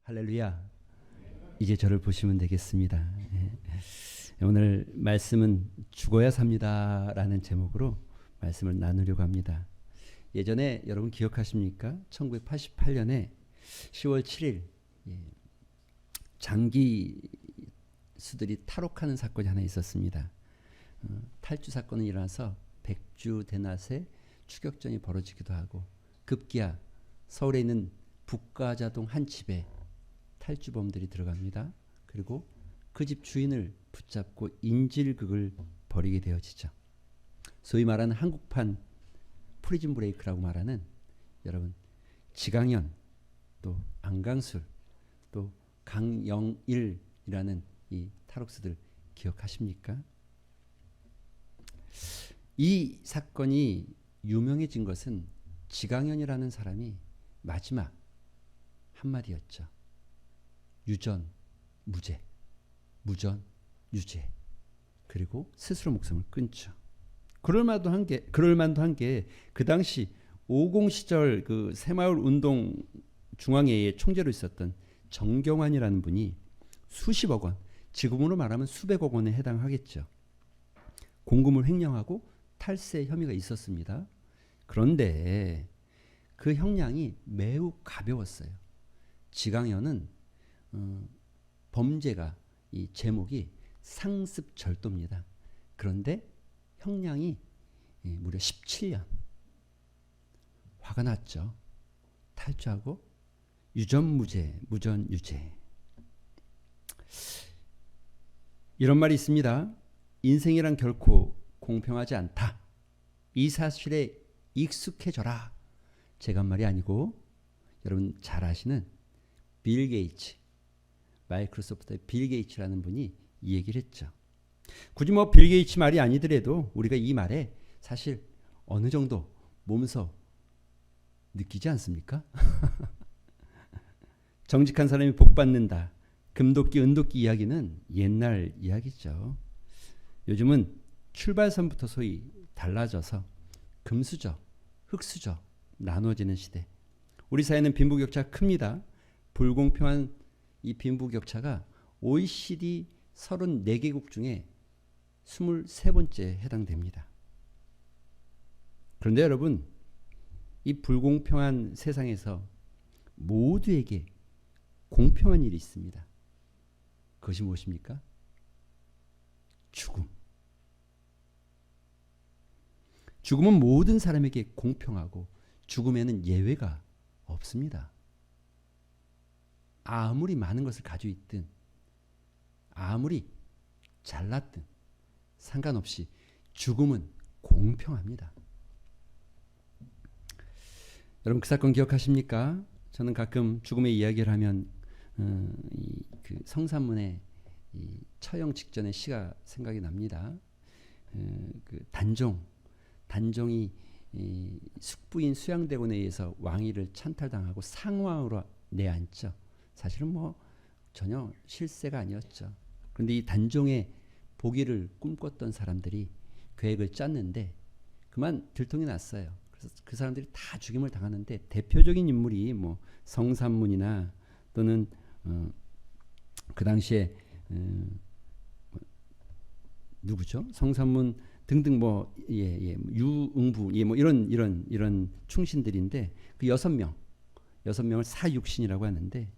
할렐루야. 이제 저를 보시면 되겠습니다. 오늘 말씀은 죽어야 삽니다 라는 제목으로 말씀을 나누려고 합니다. 예전에 여러분 기억하십니까? 1988년에 10월 7일 장기수들이 탈옥하는 사건이 하나 있었습니다. 탈주 사건이 일어나서 백주 대낮에 추격전이 벌어지기도 하고 급기야 서울에 있는 북가자동 한 집에 탈주범들이 들어갑니다. 그리고 그 집 주인을 붙잡고 인질극을 벌이게 되어지죠. 소위 말하는 한국판 프리즌 브레이크라고 말하는 여러분 지강현 또 안강술 또 강영일이라는 이 탈옥수들 기억하십니까? 이 사건이 유명해진 것은 지강현이라는 사람이 마지막 한마디였죠. 유전 무죄, 무전 유죄. 그리고 스스로 목숨을 끊죠. 그럴만도 한 게 그 당시 50 시절 그 새마을 운동 중앙회의 총재로 있었던 정경환이라는 분이 수십억 원, 지금으로 말하면 수백억 원에 해당하겠죠. 공금을 횡령하고 탈세 혐의가 있었습니다. 그런데 그 형량이 매우 가벼웠어요. 지강현은 범죄가 이 제목이 상습절도입니다. 그런데 형량이 무려 17년. 화가 났죠. 탈주하고 유전무죄, 무전유죄. 이런 말이 있습니다. 인생이란 결코 공평하지 않다. 이 사실에 익숙해져라. 제가 한 말이 아니고 여러분 잘 아시는 빌 게이츠, 마이크로소프트의 빌 게이츠라는 분이 이 얘기를 했죠. 굳이 뭐 빌 게이츠 말이 아니더라도 우리가 이 말에 사실 어느 정도 몸소 느끼지 않습니까? 정직한 사람이 복 받는다. 금도끼, 은도끼 이야기는 옛날 이야기죠. 요즘은 출발선부터 소위 달라져서 금수저, 흑수저 나눠지는 시대. 우리 사회는 빈부격차가 큽니다. 불공평한 이 빈부격차가 OECD 34개국 중에 23번째에 해당됩니다. 그런데 여러분, 이 불공평한 세상에서 모두에게 공평한 일이 있습니다. 그것이 무엇입니까? 죽음. 죽음은 모든 사람에게 공평하고 죽음에는 예외가 없습니다. 아무리 많은 것을 가지고 있든 아무리 잘났든 상관없이 죽음은 공평합니다. 여러분 그 사건 기억하십니까? 저는 가끔 죽음의 이야기를 하면 그 성산문의 이 처형 직전의 시가 생각이 납니다. 그 단종이 이 숙부인 수양대군에 의해서 왕위를 찬탈당하고 상왕으로 내앉죠. 사실은 뭐 전혀 실세가 아니었죠. 그런데 이 단종의 보기를 꿈꿨던 사람들이 계획을 짰는데 그만 들통이 났어요. 그래서 그 사람들이 다 죽임을 당하는데 대표적인 인물이 뭐 성산문이나 또는 그 당시에 누구죠? 성산문 등등 뭐 유응부 뭐 이런 충신들인데 그 6명을 사육신이라고 하는데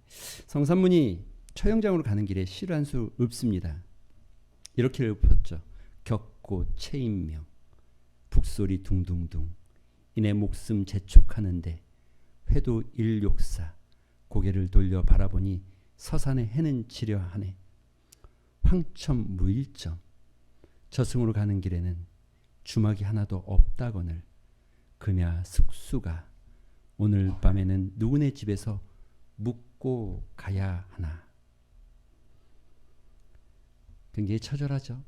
성산문이 처형장으로 가는 길에 시를 한 수 읊습니다. 이렇게 읊었죠. 격고 체인명 북소리 둥둥둥 이내 목숨 재촉하는데 회도 일욕사 고개를 돌려 바라보니 서산의 해는 지려하네 황첨 무일점 저승으로 가는 길에는 주막이 하나도 없다거늘 그냐 숙수가 오늘 밤에는 누구네 집에서 묵고 가야 하나. 굉장히 처절하죠.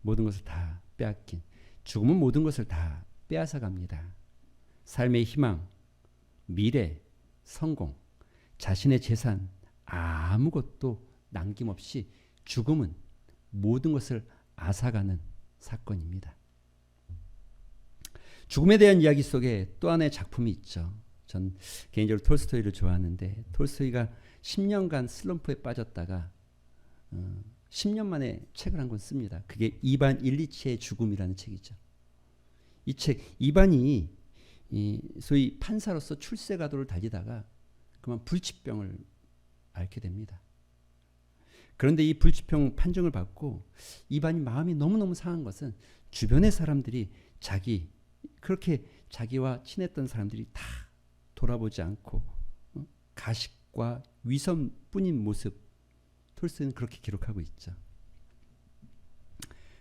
모든 것을 다 빼앗긴. 죽음은 모든 것을 다 빼앗아 갑니다. 삶의 희망, 미래, 성공, 자신의 재산 아무것도 남김없이 죽음은 모든 것을 앗아가는 사건입니다. 죽음에 대한 이야기 속에 또 하나의 작품이 있죠. 전 개인적으로 톨스토이를 좋아하는데 톨스토이가 10년간 슬럼프에 빠졌다가 10년 만에 책을 한 권 씁니다. 그게 이반 일리치의 죽음이라는 책이죠. 이 책 이반이 소위 판사로서 출세가도를 달리다가 그만 불치병을 앓게 됩니다. 그런데 이 불치병 판정을 받고 이반이 마음이 너무너무 상한 것은 주변의 사람들이 그렇게 자기와 친했던 사람들이 다 돌아보지 않고 가식과 위선뿐인 모습, 톨스토이는 그렇게 기록하고 있죠.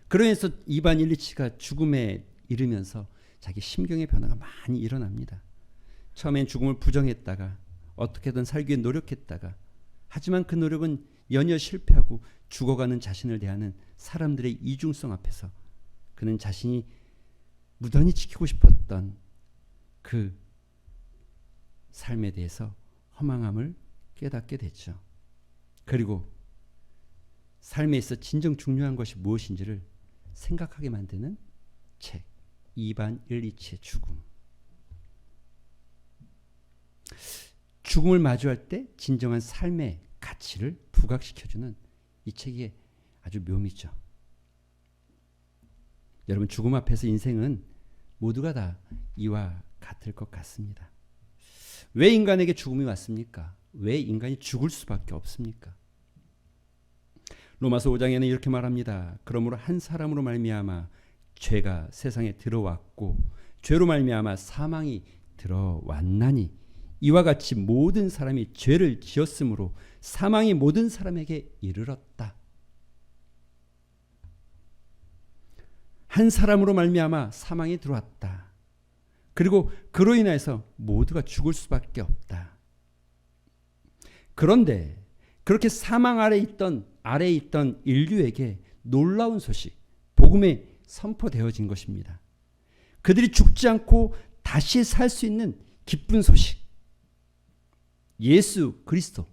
그러면서 이반 일리치가 죽음에 이르면서 자기 심경의 변화가 많이 일어납니다. 처음엔 죽음을 부정했다가 어떻게든 살기 위해 노력했다가 하지만 그 노력은 연이어 실패하고 죽어가는 자신을 대하는 사람들의 이중성 앞에서 그는 자신이 무던히 지키고 싶었던 그 삶에 대해서 허망함을 깨닫게 됐죠. 그리고 삶에 있어 진정 중요한 것이 무엇인지를 생각하게 만드는 책 이반 일리치의 죽음. 죽음을 마주할 때 진정한 삶의 가치를 부각시켜주는 이 책의 아주 묘미죠. 여러분 죽음 앞에서 인생은 모두가 다 이와 같을 것 같습니다. 왜 인간에게 죽음이 왔습니까? 왜 인간이 죽을 수밖에 없습니까? 로마서 5장에는 이렇게 말합니다. 그러므로 한 사람으로 말미암아 죄가 세상에 들어왔고 죄로 말미암아 사망이 들어왔나니 이와 같이 모든 사람이 죄를 지었으므로 사망이 모든 사람에게 이르렀다. 한 사람으로 말미암아 사망이 들어왔다. 그리고 그로 인해서 모두가 죽을 수밖에 없다. 그런데 그렇게 사망 아래에 있던 인류에게 놀라운 소식, 복음에 선포되어진 것입니다. 그들이 죽지 않고 다시 살 수 있는 기쁜 소식. 예수 그리스도.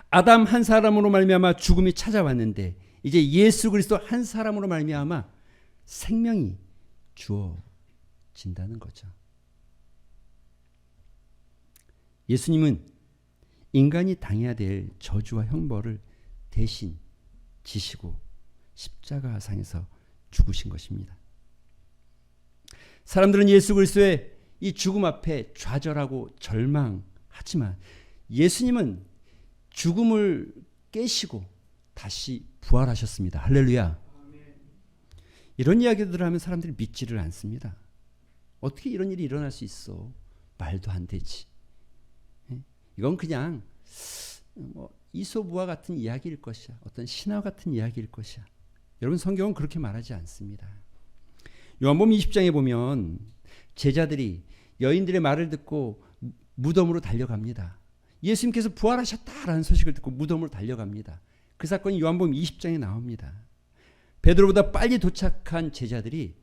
아담 한 사람으로 말미암아 죽음이 찾아왔는데 이제 예수 그리스도 한 사람으로 말미암아 생명이 주어진다는 거죠. 예수님은 인간이 당해야 될 저주와 형벌을 대신 지시고 십자가상에서 죽으신 것입니다. 사람들은 예수 그리스도의 이 죽음 앞에 좌절하고 절망하지만 예수님은 죽음을 깨시고 다시 부활하셨습니다. 할렐루야. 이런 이야기들을 하면 사람들이 믿지를 않습니다. 어떻게 이런 일이 일어날 수 있어? 말도 안 되지. 이건 그냥 이솝우화 같은 이야기일 것이야. 어떤 신화 같은 이야기일 것이야. 여러분 성경은 그렇게 말하지 않습니다. 요한복음 20장에 보면 제자들이 여인들의 말을 듣고 무덤으로 달려갑니다. 예수님께서 부활하셨다라는 소식을 듣고 무덤으로 달려갑니다. 그 사건이 요한복음 20장에 나옵니다. 베드로보다 빨리 도착한 제자들이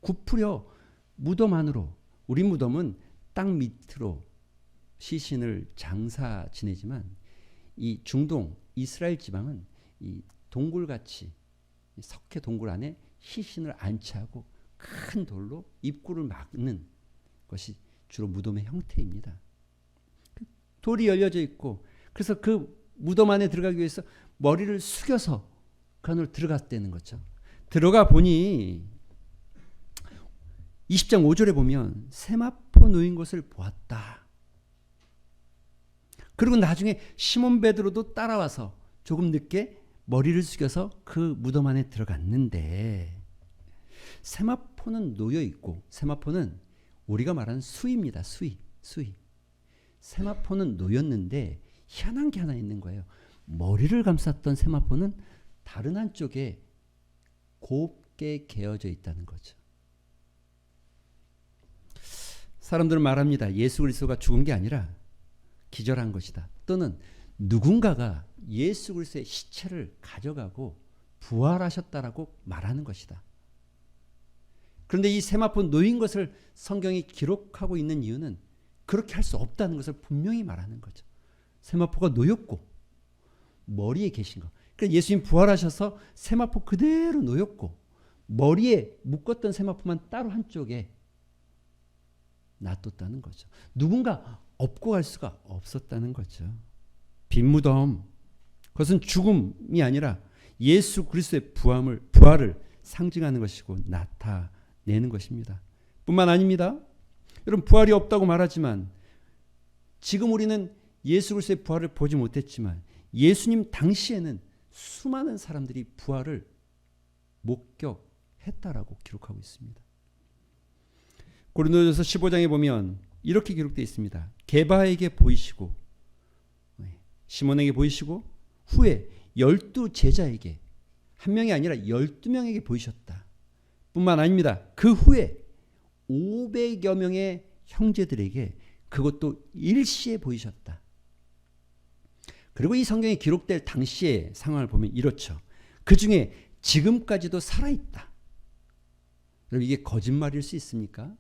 굽으려 무덤 안으로, 우리 무덤은 땅 밑으로 시신을 장사 지내지만 이 중동 이스라엘 지방은 이 동굴같이 석회 동굴 안에 시신을 안치하고 큰 돌로 입구를 막는 것이 주로 무덤의 형태입니다. 돌이 열려져 있고 그래서 그 무덤 안에 들어가기 위해서 머리를 숙여서 그 안으로 들어갔다는 거죠. 들어가 보니 20장 5절에 보면 세마포 놓인 것을 보았다. 그리고 나중에 시몬 베드로도 따라와서 조금 늦게 머리를 숙여서 그 무덤 안에 들어갔는데 세마포는 놓여 있고 세마포는 우리가 말하는 수입니다. 수이. 세마포는 놓였는데 희한한 게 하나 있는 거예요. 머리를 감쌌던 세마포는 다른 한쪽에 곱게 개어져 있다는 거죠. 사람들은 말합니다. 예수 그리스도가 죽은 게 아니라 기절한 것이다. 또는 누군가가 예수 그리스도의 시체를 가져가고 부활하셨다라고 말하는 것이다. 그런데 이 세마포 놓인 것을 성경이 기록하고 있는 이유는 그렇게 할 수 없다는 것을 분명히 말하는 거죠. 세마포가 놓였고 머리에 계신 것. 그러니까 예수님 부활하셔서 세마포 그대로 놓였고 머리에 묶었던 세마포만 따로 한쪽에 놔뒀다는 거죠. 누군가 업고 갈 수가 없었다는 거죠. 빈 무덤, 그것은 죽음이 아니라 예수 그리스도의 부활을 상징하는 것이고 나타내는 것입니다. 뿐만 아닙니다. 여러분, 부활이 없다고 말하지만 지금 우리는 예수 그리스도의 부활을 보지 못했지만 예수님 당시에는 수많은 사람들이 부활을 목격했다라고 기록하고 있습니다. 고린도전서 15장에 보면 이렇게 기록되어 있습니다. 게바에게 보이시고 시몬에게 보이시고 후에 12제자에게 한 명이 아니라 12명에게 보이셨다. 뿐만 아닙니다. 그 후에 500여 명의 형제들에게 그것도 일시에 보이셨다. 그리고 이 성경에 기록될 당시의 상황을 보면 이렇죠. 그 중에 지금까지도 살아있다. 여러분, 이게 거짓말일 수 있습니까?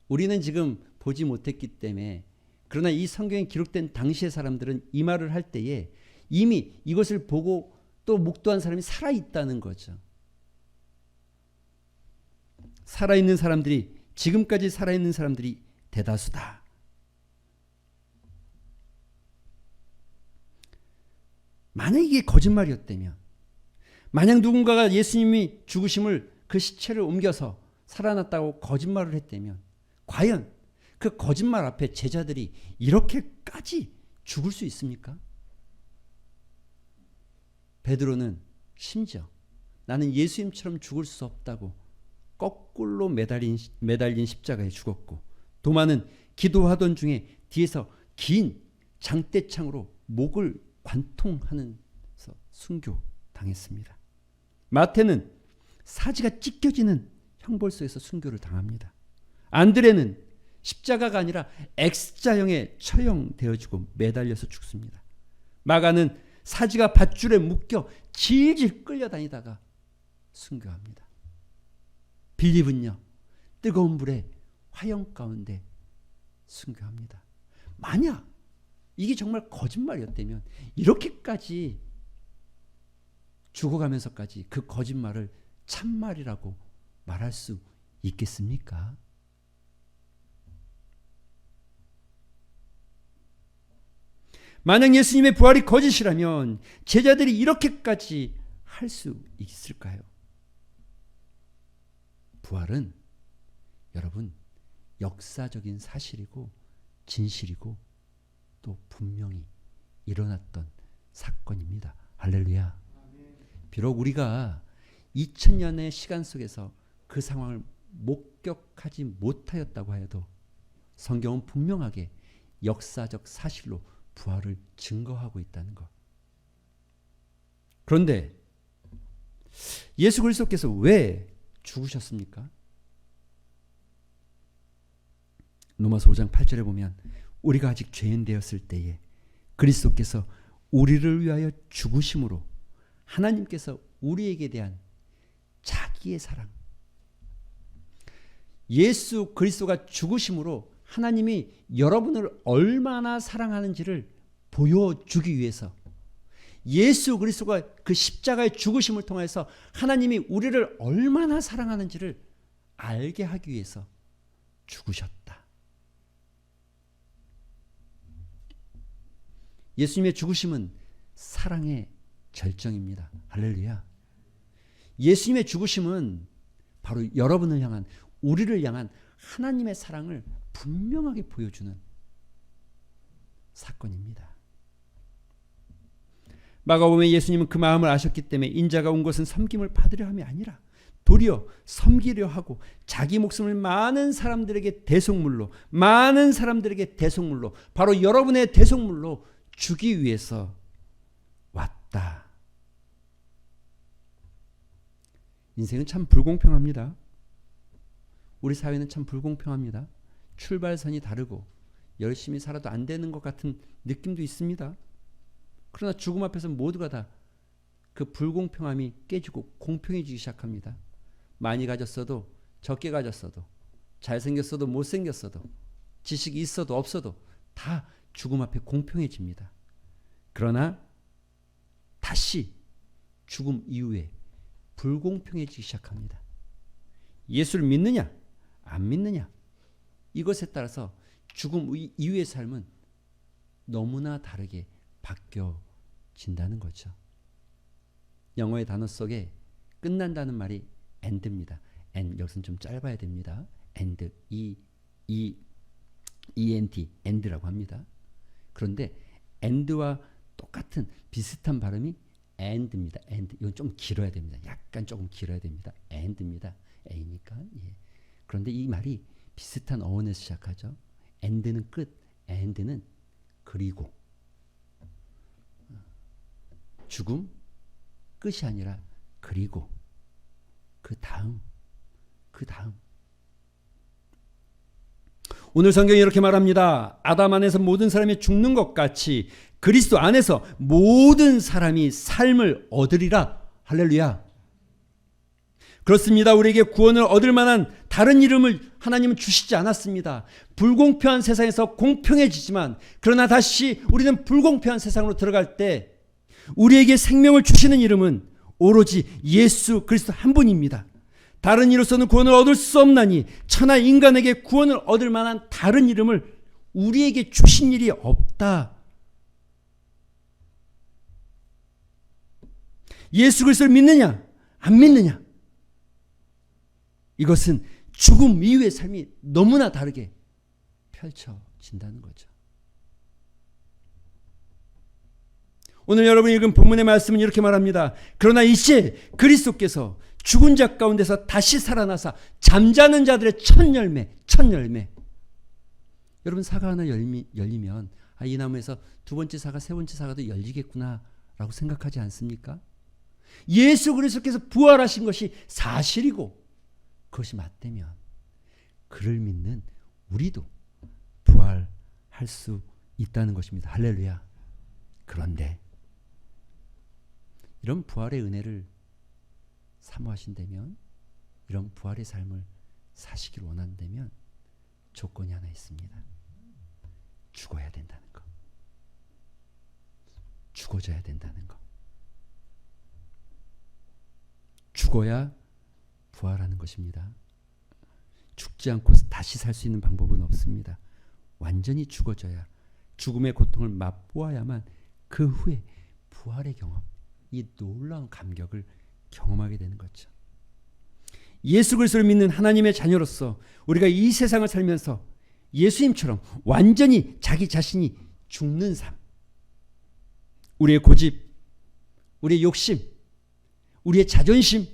우리는 지금 보지 못했기 때문에, 그러나 이 성경에 기록된 당시의 사람들은 이 말을 할 때에 이미 이것을 보고 또 목도한 사람이 살아있다는 거죠. 살아있는 사람들이, 지금까지 살아있는 사람들이 대다수다. 만약 이게 거짓말이었다면, 만약 누군가가 예수님이 죽으심을, 그 시체를 옮겨서 살아났다고 거짓말을 했다면 과연 그 거짓말 앞에 제자들이 이렇게까지 죽을 수 있습니까? 베드로는 심지어 나는 예수님처럼 죽을 수 없다고 거꾸로 매달린 십자가에 죽었고, 도마는 기도하던 중에 뒤에서 긴 장대창으로 목을 관통하면서 순교당했습니다. 마태는 사지가 찢겨지는 형벌소에서 순교를 당합니다. 안드레는 십자가가 아니라 X자형에 처형되어지고 매달려서 죽습니다. 마가는 사지가 밧줄에 묶여 질질 끌려다니다가 순교합니다. 빌립은요, 뜨거운 불에 화형 가운데 순교합니다. 만약 이게 정말 거짓말이었다면 이렇게까지 죽어가면서까지 그 거짓말을 참말이라고 말할 수 있겠습니까? 만약 예수님의 부활이 거짓이라면 제자들이 이렇게까지 할 수 있을까요? 부활은 여러분 역사적인 사실이고 진실이고 또 분명히 일어났던 사건입니다. 할렐루야. 비록 우리가 2000년의 시간 속에서 그 상황을 목격하지 못하였다고 해도 성경은 분명하게 역사적 사실로 부활을 증거하고 있다는 것. 그런데 예수 그리스도께서 왜 죽으셨습니까? 로마서 5장 8절에 보면 우리가 아직 죄인 되었을 때에 그리스도께서 우리를 위하여 죽으심으로 하나님께서 우리에게 대한 자기의 사랑, 예수 그리스도가 죽으심으로 하나님이 여러분을 얼마나 사랑하는지를 보여주기 위해서, 예수 그리스도가 그 십자가의 죽으심을 통해서 하나님이 우리를 얼마나 사랑하는지를 알게 하기 위해서 죽으셨다. 예수님의 죽으심은 사랑의 절정입니다. 할렐루야. 예수님의 죽으심은 바로 여러분을 향한, 우리를 향한 하나님의 사랑을 분명하게 보여주는 사건입니다. 마가복음에 예수님은 그 마음을 아셨기 때문에 인자가 온 것은 섬김을 받으려 함이 아니라 도리어 섬기려 하고 자기 목숨을 많은 사람들에게 대속물로 바로 여러분의 대속물로 주기 위해서 왔다. 인생은 참 불공평합니다. 우리 사회는 참 불공평합니다. 출발선이 다르고 열심히 살아도 안 되는 것 같은 느낌도 있습니다. 그러나 죽음 앞에서 모두가 다 그 불공평함이 깨지고 공평해지기 시작합니다. 많이 가졌어도 적게 가졌어도 잘생겼어도 못생겼어도 지식이 있어도 없어도 다 죽음 앞에 공평해집니다. 그러나 다시 죽음 이후에 불공평해지기 시작합니다. 예수를 믿느냐 안 믿느냐, 이것에 따라서 죽음 이후의 삶은 너무나 다르게 바뀌어진다는 거죠. 영어의 단어 속에 끝난다는 말이 end입니다. end, 여기서는 좀 짧아야 됩니다. end, ENT, end라고 합니다. 그런데 end와 똑같은 비슷한 발음이 and입니다. and. 이건 좀 길어야 됩니다. 약간 조금 길어야 됩니다. and입니다. A니까. 예. 그런데 이 말이 비슷한 어원에서 시작하죠. end는 끝, and는 그리고. 죽음 끝이 아니라 그리고 그 다음. 오늘 성경이 이렇게 말합니다. 아담 안에서 모든 사람이 죽는 것 같이 그리스도 안에서 모든 사람이 삶을 얻으리라. 할렐루야. 그렇습니다. 우리에게 구원을 얻을 만한 다른 이름을 하나님은 주시지 않았습니다. 불공평한 세상에서 공평해지지만 그러나 다시 우리는 불공평한 세상으로 들어갈 때 우리에게 생명을 주시는 이름은 오로지 예수 그리스도 한 분입니다. 다른 이로서는 구원을 얻을 수 없나니 천하 인간에게 구원을 얻을 만한 다른 이름을 우리에게 주신 일이 없다. 예수 그리스도를 믿느냐 안 믿느냐, 이것은 죽음 이후의 삶이 너무나 다르게 펼쳐진다는 거죠. 오늘 여러분이 읽은 본문의 말씀은 이렇게 말합니다. 그러나 이제 그리스도께서 죽은 자 가운데서 다시 살아나사 잠자는 자들의 첫 열매. 여러분, 사과 하나 열리면 이 나무에서 두 번째 사과, 세 번째 사과도 열리겠구나 라고 생각하지 않습니까? 예수 그리스도께서 부활하신 것이 사실이고 그것이 맞다면 그를 믿는 우리도 부활할 수 있다는 것입니다. 할렐루야. 그런데 이런 부활의 은혜를 사모하신다면, 이런 부활의 삶을 사시길 원한다면 조건이 하나 있습니다. 죽어야 된다는 것. 죽어져야 된다는 것. 죽어야 부활하는 것입니다. 죽지 않고 다시 살 수 있는 방법은 없습니다. 완전히 죽어져야, 죽음의 고통을 맛보아야만 그 후에 부활의 경험, 이 놀라운 감격을 경험하게 되는 거죠. 예수 그리스도를 믿는 하나님의 자녀로서 우리가 이 세상을 살면서 예수님처럼 완전히 자기 자신이 죽는 삶, 우리의 고집, 우리의 욕심, 우리의 자존심,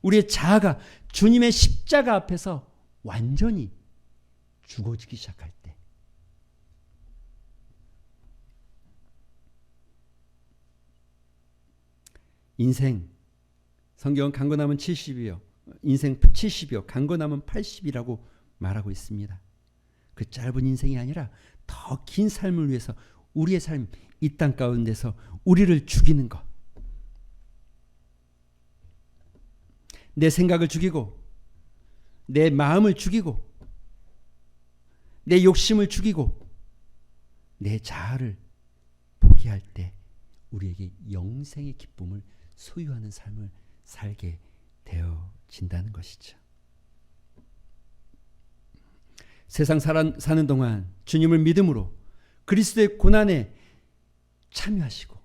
우리의 자아가 주님의 십자가 앞에서 완전히 죽어지기 시작할 때, 인생, 성경은 강건하면 70이요, 인생 70이요, 강건하면 80이라고 말하고 있습니다. 그 짧은 인생이 아니라 더 긴 삶을 위해서 우리의 삶, 이 땅 가운데서 우리를 죽이는 것, 내 생각을 죽이고, 내 마음을 죽이고, 내 욕심을 죽이고, 내 자아를 포기할 때 우리에게 영생의 기쁨을 소유하는 삶을 살게 되어진다는 것이죠. 세상 사는 동안 주님을 믿음으로 그리스도의 고난에 참여하시고,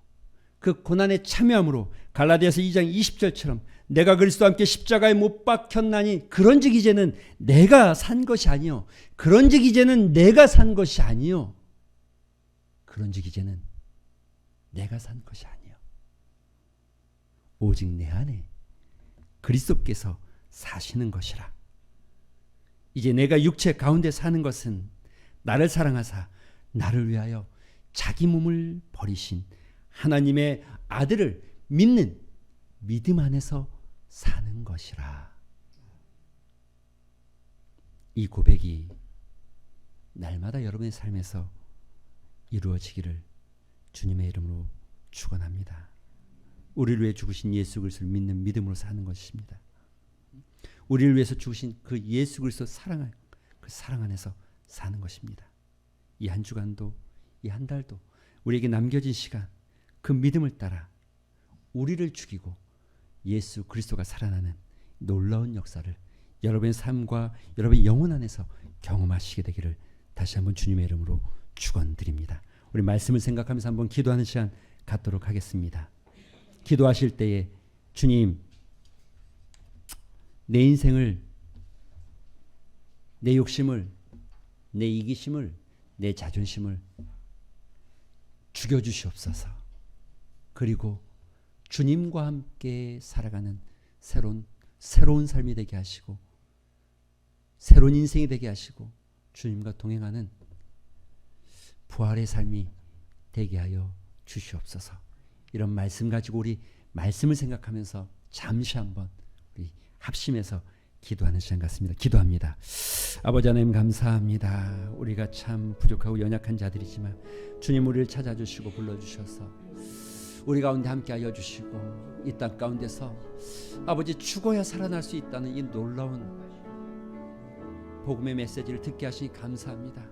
그 고난에 참여함으로 갈라디아서 2장 20절처럼 내가 그리스도와 함께 십자가에 못 박혔나니 그런즉 이제는 내가 산 것이 아니요, 그런즉 이제는 내가 산 것이 아니요, 그런즉 이제는 내가 산 것이 아니요, 오직 내 안에 그리스도께서 사시는 것이라. 이제 내가 육체 가운데 사는 것은 나를 사랑하사 나를 위하여 자기 몸을 버리신 하나님의 아들을 믿는 믿음 안에서 사는 것이라. 이 고백이 날마다 여러분의 삶에서 이루어지기를 주님의 이름으로 축원합니다. 우리를 위해 죽으신 예수 그리스도를 믿는 믿음으로 사는 것입니다. 우리를 위해서 죽으신 그 예수 그리스도 사랑을, 그 사랑 안에서 사는 것입니다. 이 한 주간도, 이 한 달도 우리에게 남겨진 시간, 그 믿음을 따라 우리를 죽이고 예수 그리스도가 살아나는 놀라운 역사를 여러분의 삶과 여러분의 영혼 안에서 경험하시게 되기를 다시 한번 주님의 이름으로 축원드립니다. 우리 말씀을 생각하면서 한번 기도하는 시간 갖도록 하겠습니다. 기도하실 때에 주님, 내 인생을, 내 욕심을, 내 이기심을, 내 자존심을 죽여주시옵소서. 그리고 주님과 함께 살아가는 새로운 삶이 되게 하시고 새로운 인생이 되게 하시고 주님과 동행하는 부활의 삶이 되게 하여 주시옵소서. 이런 말씀 가지고 우리 말씀을 생각하면서 잠시 한번 우리 합심해서 기도하는 시간 같습니다. 기도합니다. 아버지 하나님 감사합니다. 우리가 참 부족하고 연약한 자들이지만 주님 우리를 찾아주시고 불러주셔서 우리 가운데 함께하여 주시고 이 땅 가운데서 아버지 죽어야 살아날 수 있다는 이 놀라운 복음의 메시지를 듣게 하시니 감사합니다.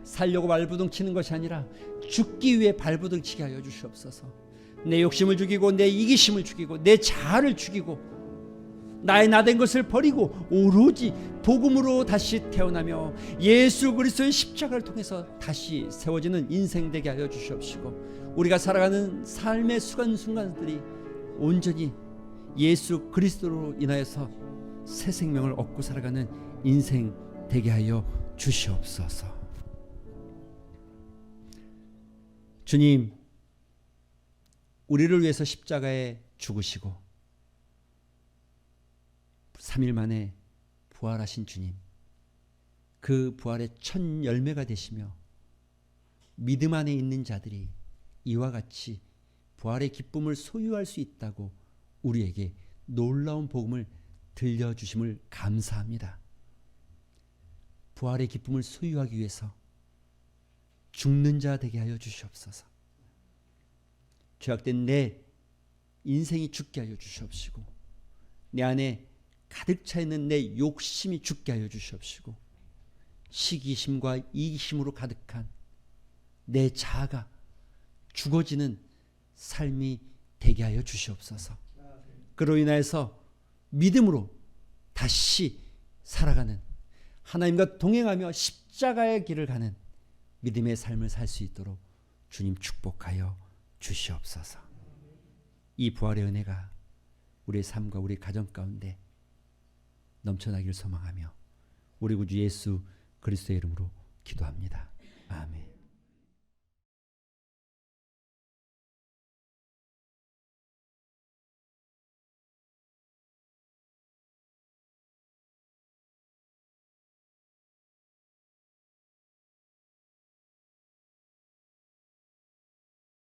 살려고 발부둥 치는 것이 아니라 죽기 위해 발부둥 치게 하여 주시옵소서. 내 욕심을 죽이고 내 이기심을 죽이고 내 자아를 죽이고 나의 나된 것을 버리고 오로지 복음으로 다시 태어나며 예수 그리스도의 십자가를 통해서 다시 세워지는 인생 되게 하여 주시옵시고 우리가 살아가는 삶의 순간순간들이 온전히 예수 그리스도로 인하여서 새 생명을 얻고 살아가는 인생 되게 하여 주시옵소서. 주님, 우리를 위해서 십자가에 죽으시고 3일 만에 부활하신 주님, 그 부활의 첫 열매가 되시며 믿음 안에 있는 자들이 이와 같이 부활의 기쁨을 소유할 수 있다고 우리에게 놀라운 복음을 들려주심을 감사합니다. 부활의 기쁨을 소유하기 위해서 죽는 자 되게 하여 주시옵소서. 죄악된 내 인생이 죽게 하여 주시옵시고 내 안에 가득 차 있는 내 욕심이 죽게 하여 주시옵시고 시기심과 이기심으로 가득한 내 자아가 죽어지는 삶이 되게 하여 주시옵소서. 그로 인하여서 믿음으로 다시 살아가는 하나님과 동행하며 십자가의 길을 가는 믿음의 삶을 살 수 있도록 주님 축복하여 주시옵소서. 이 부활의 은혜가 우리의 삶과 우리 가정 가운데 넘쳐나기를 소망하며 우리 구주 예수 그리스도의 이름으로 기도합니다. 아멘.